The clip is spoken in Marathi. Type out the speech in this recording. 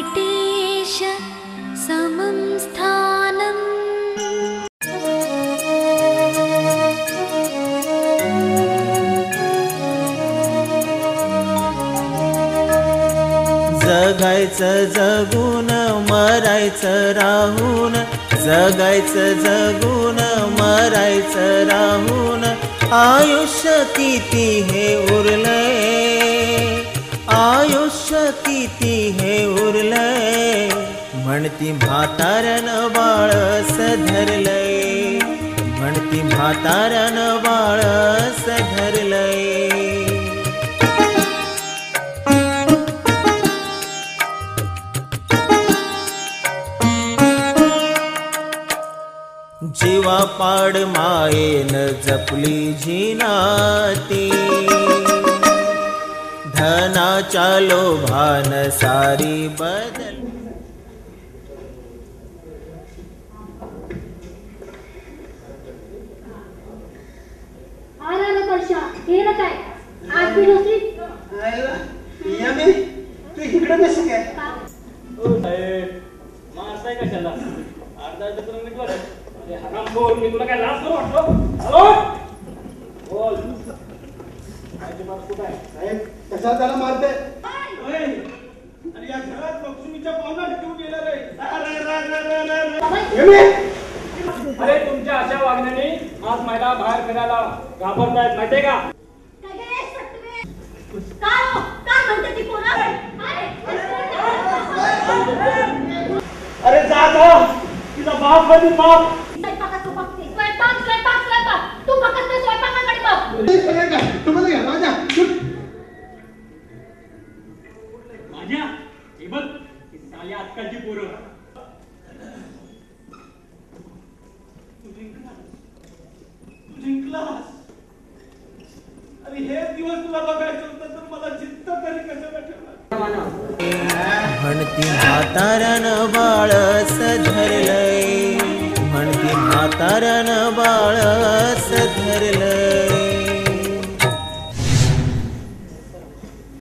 वेङ्कटेश समं स्थानम्। जगायचं जगून मरायचं राहून, जगायचं जगून मरायचं राहून, आयुष्य किती हे उरलंय, आयुष्य किती हे उरलंय, म्हणती म्हाताऱ्यानं बाळस धरलंय, म्हणती म्हाताऱ्यानं बाळस धरलंय। जीवा पाड मायेन जपली जिनाती, धनाच्या लोभान सारी बदल। आला ना परशा, गेलं काय? आज बी नसली? या मी तू इकडे कशी काय? ओ साहेब, मारताय कशाला? अर्धा किलोमीटर आहे. अरे हरामखोर, मी तुला काय लाज करू वाटलो? हॅलो? बोल. काय ते माणूस कुठं आहे? साहेब कशाला त्याला मारते? आणि या घरात लक्ष्मीच्या पावला ठेवून गेला रे। अरे तुमच्या अशा वागण्याने आज महिला बाहेर फिरायला घाबरतायत, माहितीये का? अरे जा जा, तिचा बाप बनी बाप। तू फक्त स्वयंपाकाकडे बघ। तुम्हाला घ्या माझ्या माझ्या हे बघ, ही साली आजकालची पोरं। तू जिंकलास। अरे हे दिवस तुला बघायचं होतं तर मला जिद्द तरी कशाला ठेवला? म्हणती म्हाताऱ्यानं बाळस धरलंय, म्हणती म्हाताऱ्यानं बाळ